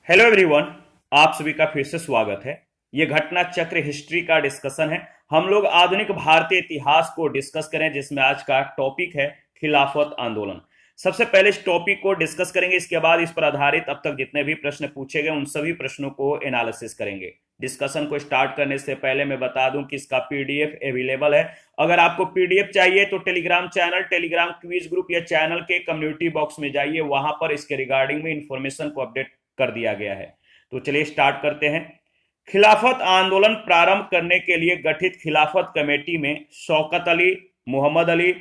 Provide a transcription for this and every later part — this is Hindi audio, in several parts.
Hello everyone. आप सभी का फिर से स्वागत है। ये घटना चक्र हिस्ट्री का डिस्कशन है। हम लोग आधुनिक भारतीय इतिहास को डिस्कस करें, जिसमें आज का टॉपिक है खिलाफत आंदोलन। सबसे पहले इस टॉपिक को डिस्कस करेंगे, इसके बाद इस पर आधारित अब तक जितने भी प्रश्न पूछे गए उन सभी प्रश्नों को एनालिसिस करेंगे। डिस्कशन को स्टार्ट करने से पहले मैं बता दूं कि इसका पीडीएफ अवेलेबल है। अगर आपको पीडीएफ चाहिए तो Telegram channel, Telegram quiz group या चैनल के कम्युनिटी बॉक्स में जाइए, वहां पर इसके रिगार्डिंग में इंफॉर्मेशन को अपडेट कर दिया गया है। तो चलिए स्टार्ट करते हैं। खिलाफत आंदोलन प्रारंभ करने के लिए गठित खिलाफत कमेटी में शौकत अली, मोहम्मद अली,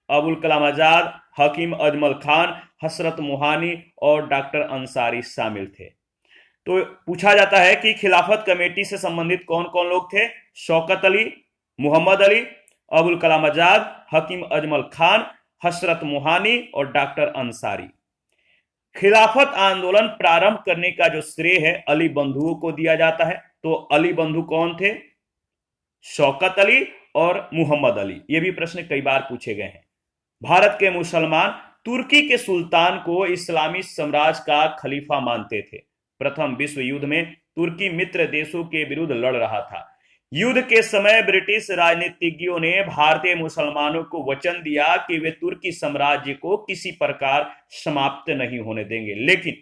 अबुल कलाम आजाद, हकीम अजमल खान, हसरत मोहानी और डॉक्टर अंसारी शामिल थे। तो पूछा जाता है कि खिलाफत कमेटी से संबंधित कौन कौन लोग थे। शौकत अली, मोहम्मद अली, अबुल कलाम आजाद, हकीम अजमल खान, हसरत मोहानी और डॉक्टर अंसारी। खिलाफत आंदोलन प्रारंभ करने का जो श्रेय है अली बंधुओं को दिया जाता है। तो अली बंधु कौन थे? शौकत अली और मोहम्मद अली। ये भी प्रश्न कई बार पूछे गए हैं। भारत के मुसलमान तुर्की के सुल्तान को इस्लामी साम्राज्य का खलीफा मानते थे। प्रथम विश्व युद्ध में तुर्की मित्र देशों के विरुद्ध लड़ रहा था। युद्ध के समय ब्रिटिश राजनीतिज्ञों ने भारतीय मुसलमानों को वचन दिया कि वे तुर्की साम्राज्य को किसी प्रकार समाप्त नहीं होने देंगे, लेकिन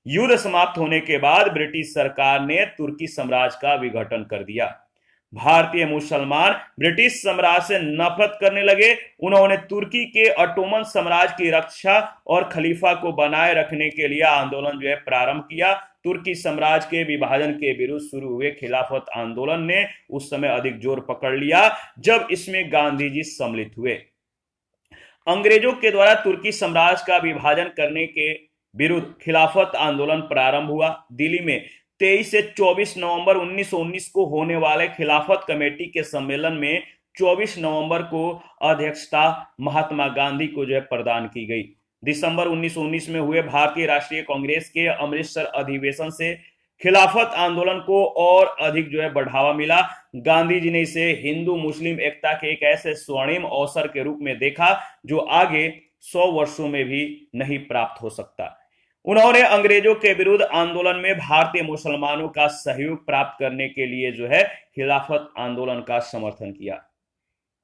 युद्ध समाप्त होने के बाद ब्रिटिश सरकार ने तुर्की साम्राज्य का विघटन कर दिया। भारतीय मुसलमान ब्रिटिश साम्राज्य से नफरत करने लगे। उन्होंने तुर्की के ऑटोमन साम्राज्य की रक्षा और खलीफा को बनाए रखने के लिए आंदोलन प्रारंभ किया। तुर्की साम्राज्य के विभाजन के विरुद्ध शुरू हुए खिलाफत आंदोलन ने उस समय अधिक जोर पकड़ लिया जब इसमें गांधी जी सम्मिलित हुए। अंग्रेजों के द्वारा तुर्की साम्राज्य का विभाजन करने के विरुद्ध खिलाफत आंदोलन प्रारंभ हुआ। दिल्ली में 23 से 24 नवंबर 1919 को होने वाले खिलाफत कमेटी के सम्मेलन में 24 नवंबर को अध्यक्षता महात्मा गांधी को प्रदान की गई। दिसंबर 1919 में हुए भारतीय राष्ट्रीय कांग्रेस के अमृतसर अधिवेशन से खिलाफत आंदोलन को और अधिक बढ़ावा मिला। गांधी जी ने इसे हिंदू मुस्लिम एकता के एक ऐसे स्वर्णिम अवसर के रूप में देखा जो आगे 100 वर्षों में भी नहीं प्राप्त हो सकता। उन्होंने अंग्रेजों के विरुद्ध आंदोलन में भारतीय मुसलमानों का सहयोग प्राप्त करने के लिए खिलाफत आंदोलन का समर्थन किया।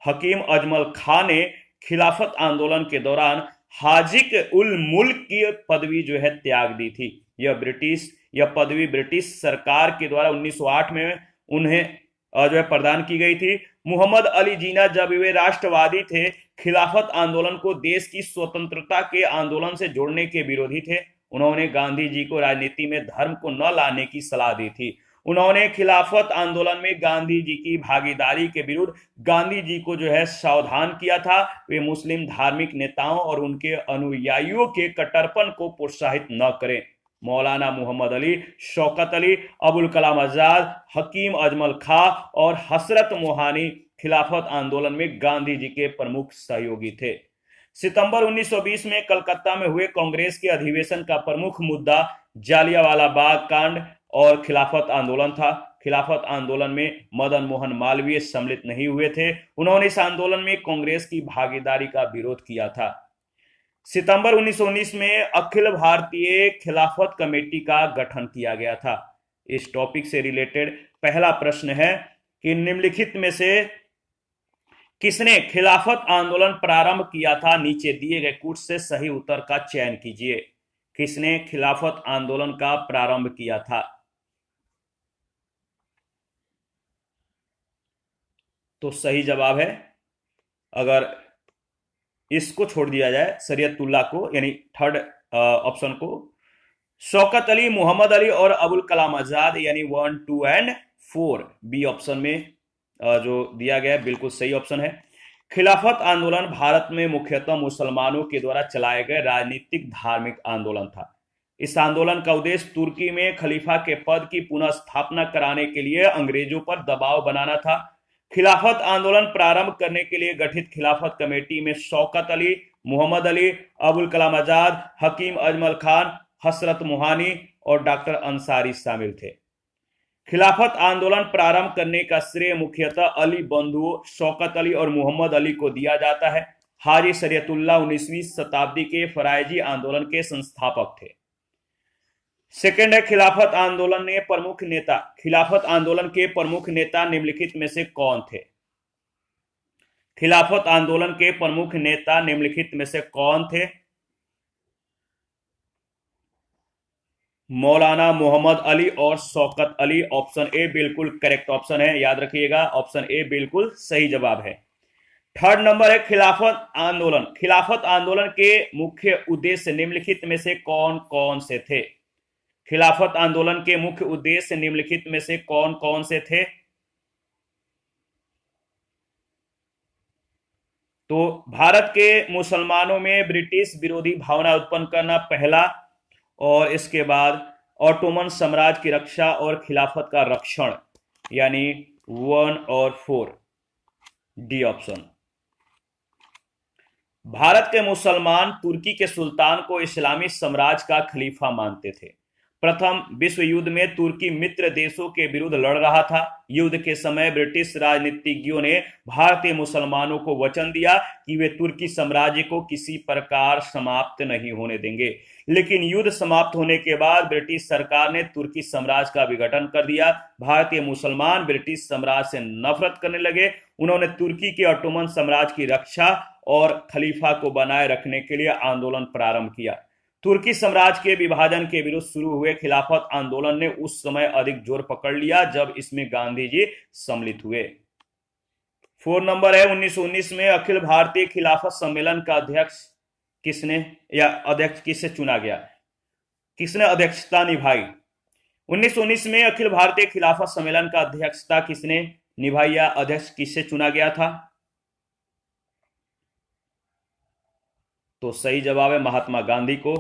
हकीम अजमल खान ने खिलाफत आंदोलन के दौरान हाजिक उल मुल्क की पदवी त्याग दी थी। यह पदवी ब्रिटिश सरकार के द्वारा 1908 में उन्हें प्रदान की गई थी। मोहम्मद अली जिन्ना जब वे राष्ट्रवादी थे, खिलाफत आंदोलन को देश की स्वतंत्रता के आंदोलन से जोड़ने के विरोधी थे। उन्होंने गांधी जी को राजनीति में धर्म को न लाने की सलाह दी थी। उन्होंने खिलाफत आंदोलन में गांधी जी की भागीदारी के विरुद्ध गांधी जी को सावधान किया था। वे मुस्लिम धार्मिक नेताओं और उनके अनुयायियों के कट्टरपन को प्रोत्साहित न करें। मौलाना मोहम्मद अली, शौकत अली, अबुल कलाम आजाद, हकीम अजमल खां और हसरत मोहानी खिलाफत आंदोलन में गांधी जी के प्रमुख सहयोगी थे। सितंबर 1920 में कलकत्ता में हुए कांग्रेस के अधिवेशन का प्रमुख मुद्दा जालियांवाला बाग कांड और खिलाफत आंदोलन था। खिलाफत आंदोलन में मदन मोहन मालवीय सम्मिलित नहीं हुए थे। उन्होंने इस आंदोलन में कांग्रेस की भागीदारी का विरोध किया था। सितंबर 1919 में अखिल भारतीय खिलाफत कमेटी का गठन किया गया था। इस टॉपिक से रिलेटेड पहला प्रश्न है कि निम्नलिखित में से किसने खिलाफत आंदोलन प्रारंभ किया था? नीचे दिए गए कूट से सही उत्तर का चयन कीजिए। किसने खिलाफत आंदोलन का प्रारंभ किया था? तो सही जवाब है, अगर इसको छोड़ दिया जाए शरीयतुल्लाह को, यानी थर्ड ऑप्शन को, शौकत अली, मोहम्मद अली और अबुल कलाम आजाद, यानी 1, 2 एंड 4 बी ऑप्शन में जो दिया गया है बिल्कुल सही ऑप्शन है। खिलाफत आंदोलन भारत में मुख्यतः मुसलमानों के द्वारा चलाए गए राजनीतिक धार्मिक आंदोलन था। इस आंदोलन का उद्देश्य तुर्की में खलीफा के पद की पुनः स्थापना कराने के लिए अंग्रेजों पर दबाव बनाना था। खिलाफत आंदोलन प्रारंभ करने के लिए गठित खिलाफत कमेटी में शौकत अली, मोहम्मद अली, अबुल कलाम आजाद, हकीम अजमल खान, हसरत मोहानी और डॉक्टर अंसारी शामिल थे। खिलाफत आंदोलन प्रारंभ करने का श्रेय मुख्यतः अली बंधुओं शौकत अली और मोहम्मद अली को दिया जाता है। हाजी शरीयतुल्लाह 19वीं शताब्दी के फरायजी आंदोलन के संस्थापक थे। सेकंड है खिलाफत आंदोलन ने प्रमुख नेता, खिलाफत आंदोलन के प्रमुख नेता निम्नलिखित में से कौन थे? खिलाफत आंदोलन के प्रमुख नेता निम्नलिखित में से कौन थे? मौलाना मोहम्मद अली और शौकत अली। ऑप्शन ए बिल्कुल करेक्ट ऑप्शन है, याद रखिएगा, ऑप्शन ए बिल्कुल सही जवाब है। थर्ड नंबर है खिलाफत आंदोलन, खिलाफत आंदोलन के मुख्य उद्देश्य निम्नलिखित में से कौन कौन से थे? खिलाफत आंदोलन के मुख्य उद्देश्य निम्नलिखित में से कौन कौन से थे? तो भारत के मुसलमानों में ब्रिटिश विरोधी भावना उत्पन्न करना पहला, और इसके बाद ऑटोमन साम्राज्य की रक्षा और खिलाफत का रक्षण, यानी 1 और 4, डी ऑप्शन। भारत के मुसलमान तुर्की के सुल्तान को इस्लामी साम्राज्य का खलीफा मानते थे। प्रथम विश्व युद्ध में तुर्की मित्र देशों के विरुद्ध लड़ रहा था। युद्ध के समय ब्रिटिश राजनीतिज्ञों ने भारतीय मुसलमानों को वचन दिया कि वे तुर्की साम्राज्य को किसी प्रकार समाप्त नहीं होने देंगे, लेकिन युद्ध समाप्त होने के बाद ब्रिटिश सरकार ने तुर्की साम्राज्य का विघटन कर दिया। भारतीय मुसलमान ब्रिटिश साम्राज्य से नफरत करने लगे। उन्होंने तुर्की के ऑटोमन साम्राज्य की रक्षा और खलीफा को बनाए रखने के लिए आंदोलन प्रारंभ किया। तुर्की साम्राज्य के विभाजन के विरुद्ध शुरू हुए खिलाफत आंदोलन ने उस समय अधिक जोर पकड़ लिया जब इसमें गांधी जी सम्मिलित हुए। 4 नंबर है 1919 में अखिल भारतीय खिलाफत सम्मेलन का अध्यक्ष किसने, या अध्यक्ष किससे चुना गया? किसने अध्यक्षता निभाई? 1919 में अखिल भारतीय खिलाफत सम्मेलन का अध्यक्षता किसने निभाई, या अध्यक्ष किससे चुना गया था? तो सही जवाब है महात्मा गांधी को।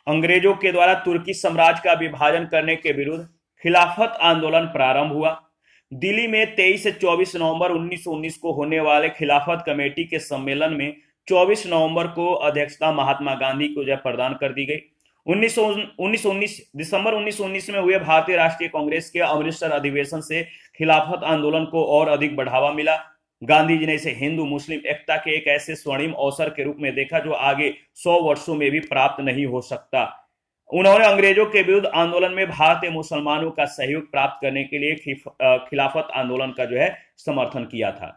अंग्रेजों के द्वारा तुर्की साम्राज्य का विभाजन करने के विरुद्ध खिलाफत आंदोलन प्रारंभ हुआ। दिल्ली में 23 से 24 नवंबर 1919 को होने वाले खिलाफत कमेटी के सम्मेलन में 24 नवंबर को अध्यक्षता महात्मा गांधी को प्रदान कर दी गई। 1919 दिसंबर 1919 में हुए भारतीय राष्ट्रीय कांग्रेस के अमृतसर अधिवेशन से खिलाफत आंदोलन को और अधिक बढ़ावा मिला। गांधी जी ने इसे हिंदू मुस्लिम एकता के एक ऐसे स्वर्णिम अवसर के रूप में देखा जो आगे 100 वर्षों में भी प्राप्त नहीं हो सकता। उन्होंने अंग्रेजों के विरुद्ध आंदोलन में भारतीय मुसलमानों का सहयोग प्राप्त करने के लिए खिलाफत आंदोलन का समर्थन किया था।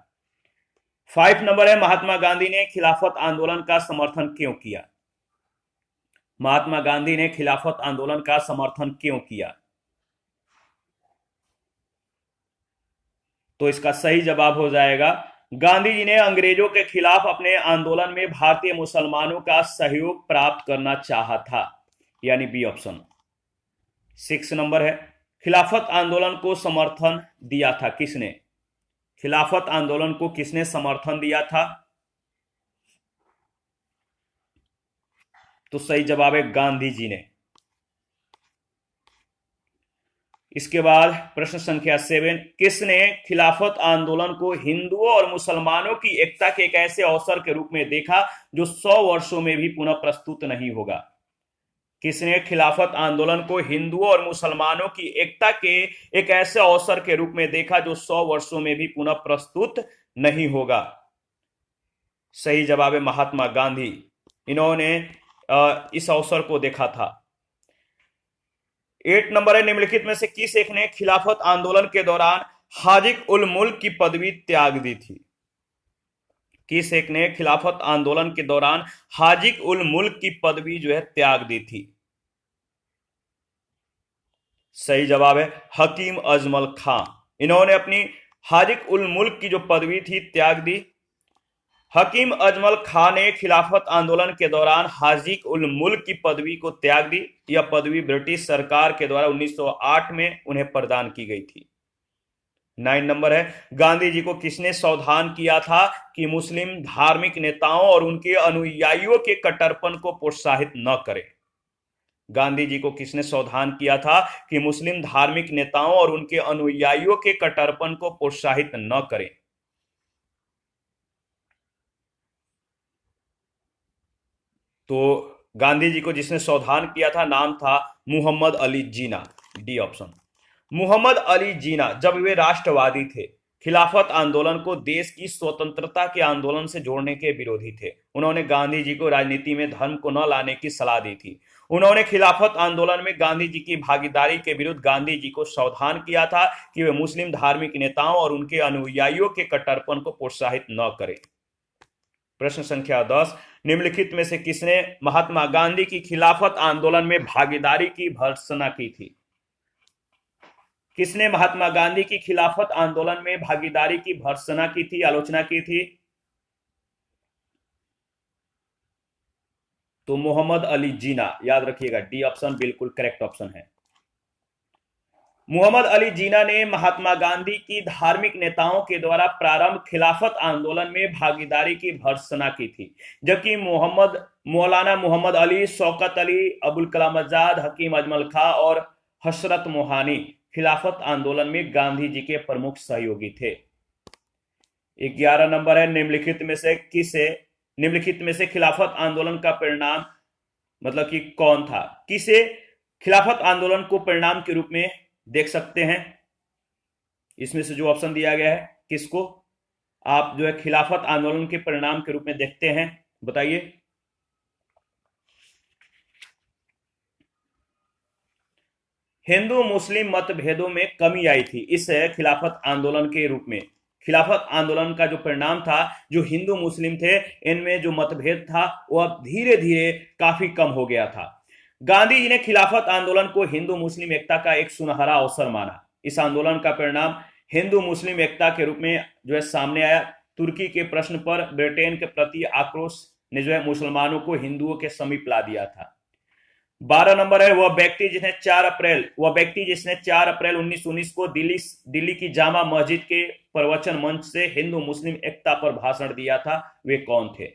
5 नंबर है महात्मा गांधी ने खिलाफत आंदोलन का समर्थन क्यों किया? महात्मा गांधी ने खिलाफत आंदोलन का समर्थन क्यों किया? तो इसका सही जवाब हो जाएगा, गांधी जी ने अंग्रेजों के खिलाफ अपने आंदोलन में भारतीय मुसलमानों का सहयोग प्राप्त करना चाहा था, यानी बी ऑप्शन। 6 नंबर है खिलाफत आंदोलन को समर्थन दिया था किसने? खिलाफत आंदोलन को किसने समर्थन दिया था? तो सही जवाब है गांधी जी ने। इसके बाद प्रश्न संख्या 7, किसने खिलाफत आंदोलन को हिंदुओं और मुसलमानों की एकता के एक ऐसे अवसर के रूप में देखा जो 100 वर्षों में भी पुनः प्रस्तुत नहीं होगा? किसने खिलाफत आंदोलन को हिंदुओं और मुसलमानों की एकता के एक ऐसे अवसर के रूप में देखा जो 100 वर्षों में भी पुनः प्रस्तुत नहीं होगा? सही जवाब है महात्मा गांधी। इन्होंने इस अवसर को देखा था। 8 नंबर है निम्नलिखित में से किस एक ने खिलाफत आंदोलन के दौरान हाजिक उल मुल्क की पदवी त्याग दी थी? किस एक ने खिलाफत आंदोलन के दौरान हाजिक उल मुल्क की पदवी त्याग दी थी? सही जवाब है हकीम अजमल खां। इन्होंने अपनी हाजिक उल मुल्क की जो पदवी थी त्याग दी। हकीम अजमल खां ने खिलाफत आंदोलन के दौरान हाजिक उल मुल्क की पदवी को त्याग दी। यह पदवी ब्रिटिश सरकार के द्वारा 1908 में उन्हें प्रदान की गई थी। 9 नंबर है गांधी जी को किसने सावधान किया था कि मुस्लिम धार्मिक नेताओं और उनके अनुयायियों के कट्टरपन को प्रोत्साहित न करें? गांधी जी को किसने सावधान किया था कि मुस्लिम धार्मिक नेताओं और उनके अनुयायियों के कट्टरपन को प्रोत्साहित न करें? तो गांधी जी को जिसने सावधान किया था नाम था मोहम्मद अली जिन्ना, डी ऑप्शन। मोहम्मद अली जिन्ना जब वे राष्ट्रवादी थे, खिलाफत आंदोलन को देश की स्वतंत्रता के आंदोलन से जोड़ने के विरोधी थे। उन्होंने गांधी जी को राजनीति में धर्म को न लाने की सलाह दी थी। उन्होंने खिलाफत आंदोलन में गांधी जी की भागीदारी के विरुद्ध गांधी जी को सावधान किया था कि वे मुस्लिम धार्मिक नेताओं और उनके अनुयायियों के कट्टरपन को प्रोत्साहित न करें। प्रश्न संख्या 10, निम्नलिखित में से किसने महात्मा गांधी की खिलाफत आंदोलन में भागीदारी की भर्त्सना की थी? किसने महात्मा गांधी की खिलाफत आंदोलन में भागीदारी की भर्त्सना की थी, आलोचना की थी? तो मोहम्मद अली जीना, याद रखिएगा, डी ऑप्शन बिल्कुल करेक्ट ऑप्शन है। मोहम्मद अली जीना ने महात्मा गांधी की धार्मिक नेताओं के द्वारा प्रारंभ खिलाफत आंदोलन में भागीदारी की भर्त्सना की थी, जबकि मौलाना मोहम्मद अली, शौकत अली, अबुल कलाम आजाद, हकीम अजमल खां और हसरत मोहानी खिलाफत आंदोलन में गांधी जी के प्रमुख सहयोगी थे। 11 नंबर है, निम्नलिखित में से खिलाफत आंदोलन का परिणाम मतलब कि कौन था? किसे खिलाफत आंदोलन को परिणाम के रूप में देख सकते हैं? इसमें से जो ऑप्शन दिया गया है, किसको आप जो है खिलाफत आंदोलन के परिणाम के रूप में देखते हैं, बताइए। हिंदू मुस्लिम मतभेदों में कमी आई थी इस खिलाफत आंदोलन के रूप में। खिलाफत आंदोलन का जो परिणाम था, जो हिंदू मुस्लिम थे इनमें जो मतभेद था वो अब धीरे धीरे काफी कम हो गया था। गांधी जी ने खिलाफत आंदोलन को हिंदू मुस्लिम एकता का एक सुनहरा अवसर माना। इस आंदोलन का परिणाम हिंदू मुस्लिम एकता के रूप में जो है सामने आया। तुर्की के प्रश्न पर ब्रिटेन के प्रति आक्रोश ने जो है मुसलमानों को हिंदुओं के समीप ला दिया था। 12 नंबर है, वह व्यक्ति जिसने 4 अप्रैल 1919 को दिल्ली की जामा मस्जिद के प्रवचन मंच से हिंदू मुस्लिम एकता पर भाषण दिया था, वे कौन थे?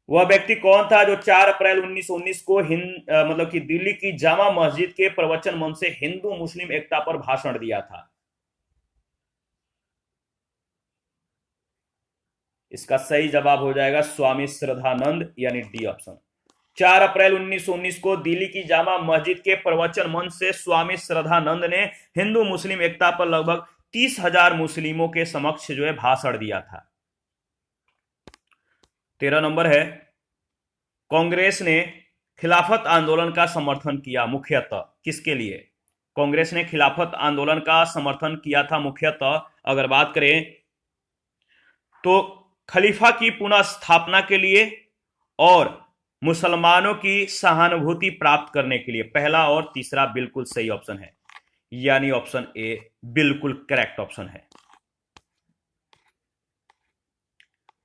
वह व्यक्ति कौन था जो 4 अप्रैल 1919 को मतलब कि दिल्ली की जामा मस्जिद के प्रवचन मंच से हिंदू मुस्लिम एकता पर भाषण दिया था? इसका सही जवाब हो जाएगा स्वामी श्रद्धानंद, यानी डी ऑप्शन। 4 अप्रैल 1919 को दिल्ली की जामा मस्जिद के प्रवचन मंच से स्वामी श्रद्धानंद ने हिंदू मुस्लिम एकता पर लगभग 30,000 मुस्लिमों के समक्ष जो है भाषण दिया था। 13 नंबर है, कांग्रेस ने खिलाफत आंदोलन का समर्थन किया मुख्यतः किसके लिए? कांग्रेस ने खिलाफत आंदोलन का समर्थन किया था मुख्यतः, अगर बात करें तो खलीफा की पुनः स्थापना के लिए और मुसलमानों की सहानुभूति प्राप्त करने के लिए। पहला और तीसरा बिल्कुल सही ऑप्शन है, यानी ऑप्शन ए बिल्कुल करेक्ट ऑप्शन है।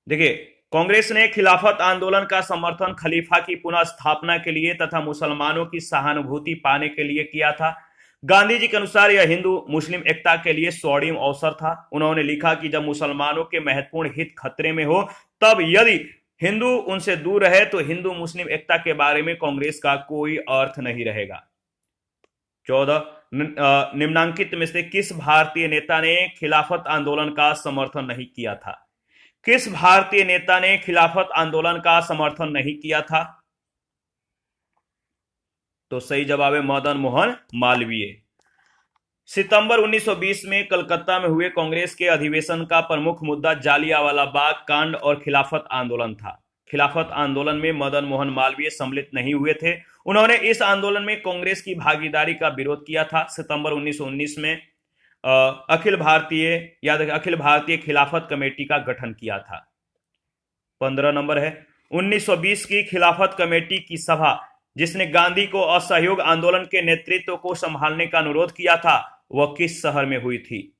देखिए, कांग्रेस ने खिलाफत आंदोलन का समर्थन खलीफा की पुनः स्थापना के लिए तथा मुसलमानों की सहानुभूति पाने के लिए किया था। गांधी जी के अनुसार यह हिंदू मुस्लिम एकता के लिए स्वर्णिम अवसर था। उन्होंने लिखा कि जब मुसलमानों के महत्वपूर्ण हित खतरे में हो, तब यदि हिंदू उनसे दूर रहे तो हिंदू मुस्लिम एकता के बारे में कांग्रेस का कोई अर्थ नहीं रहेगा। 14, निम्नांकित में से किस भारतीय नेता ने खिलाफत आंदोलन का समर्थन नहीं किया था? किस भारतीय नेता ने खिलाफत आंदोलन का समर्थन नहीं किया था? तो सही जवाब है मदन मोहन मालवीय। सितंबर 1920 में कलकत्ता में हुए कांग्रेस के अधिवेशन का प्रमुख मुद्दा जालियांवाला बाग कांड और खिलाफत आंदोलन था। खिलाफत आंदोलन में मदन मोहन मालवीय सम्मिलित नहीं हुए थे। उन्होंने इस आंदोलन में कांग्रेस की भागीदारी का विरोध किया था। सितंबर 1919 में अखिल भारतीय खिलाफत कमेटी का गठन किया था। 15 नंबर है, 1920 की खिलाफत कमेटी की सभा जिसने गांधी को असहयोग आंदोलन के नेतृत्व को संभालने का अनुरोध किया था, वह किस शहर में हुई थी?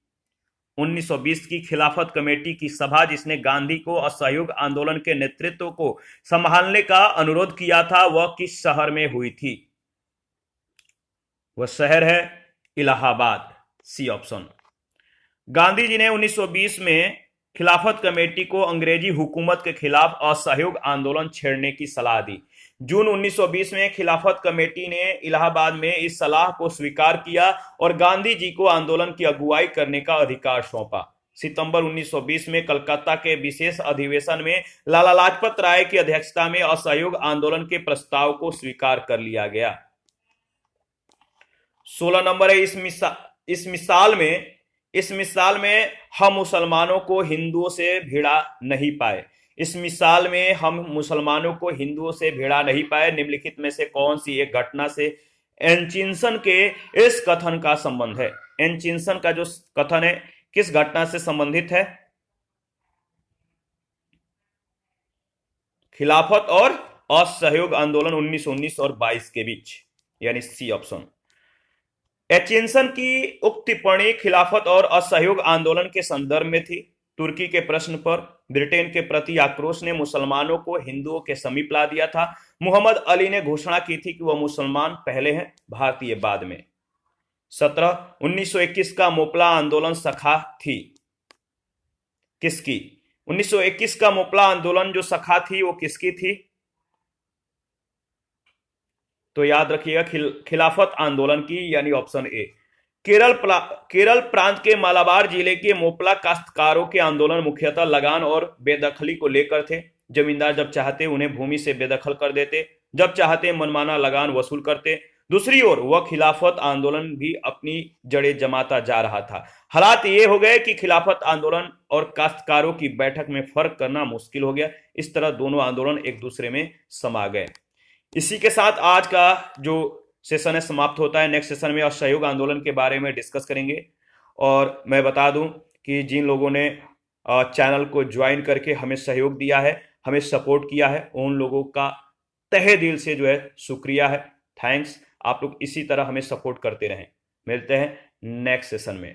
1920 की खिलाफत कमेटी की सभा जिसने गांधी को असहयोग आंदोलन के नेतृत्व को संभालने का अनुरोध किया था, वह किस शहर में हुई थी? वह शहर है इलाहाबाद, सी ऑप्शन। गांधी जी ने 1920 में खिलाफत कमेटी को अंग्रेजी हुकूमत के खिलाफ असहयोग आंदोलन छेड़ने की सलाह दी। जून 1920 में खिलाफत कमेटी ने इलाहाबाद में इस सलाह को स्वीकार किया और गांधी जी को आंदोलन की अगुवाई करने का अधिकार सौंपा। सितंबर 1920 में कलकत्ता के विशेष अधिवेशन में लाला लाजपत राय की अध्यक्षता में असहयोग आंदोलन के प्रस्ताव को स्वीकार कर लिया गया। 16 नंबर है, इस मिसाल में इस मिसाल में हम मुसलमानों को हिंदुओं से भिड़ा नहीं पाए। इस मिसाल में हम मुसलमानों को हिंदुओं से भिड़ा नहीं पाए। निम्नलिखित में से कौन सी एक घटना से एनचिंसन के इस कथन का संबंध है? एनचिंसन का जो कथन है किस घटना से संबंधित है? खिलाफत और असहयोग आंदोलन 1919 और 22 के बीच, यानी सी ऑप्शन। एचिंसन की उक्त टिप्पणी खिलाफत और असहयोग आंदोलन के संदर्भ में थी। तुर्की के प्रश्न पर ब्रिटेन के प्रति आक्रोश ने मुसलमानों को हिंदुओं के समीप ला दिया था। मोहम्मद अली ने घोषणा की थी कि वह मुसलमान पहले हैं, भारतीय बाद में। 1921 का मोपला आंदोलन सखा थी किसकी? 1921 का मोपला आंदोलन जो सखा थी वो किसकी थी? तो याद रखिएगा खिलाफत आंदोलन की, यानी ऑप्शन ए। केरल प्रांत के मालाबार जिले के मोपला काश्तकारों के आंदोलन मुख्यतः लगान और बेदखली को लेकर थे। जमींदार जब चाहते उन्हें भूमि से बेदखल कर देते, जब चाहते मनमाना लगान वसूल करते। दूसरी ओर वह खिलाफत आंदोलन भी अपनी जड़ें जमाता जा रहा था। हालात ये हो गए कि खिलाफत आंदोलन और काश्तकारों की बैठक में फर्क करना मुश्किल हो गया। इस तरह दोनों आंदोलन एक दूसरे में समा गए। इसी के साथ आज का जो सेशन है समाप्त होता है। नेक्स्ट सेशन में असहयोग आंदोलन के बारे में डिस्कस करेंगे। और मैं बता दूं कि जिन लोगों ने चैनल को ज्वाइन करके हमें सहयोग दिया है, हमें सपोर्ट किया है, उन लोगों का तहे दिल से जो है शुक्रिया है, थैंक्स। आप लोग इसी तरह हमें सपोर्ट करते रहें। मिलते हैं नेक्स्ट सेशन में।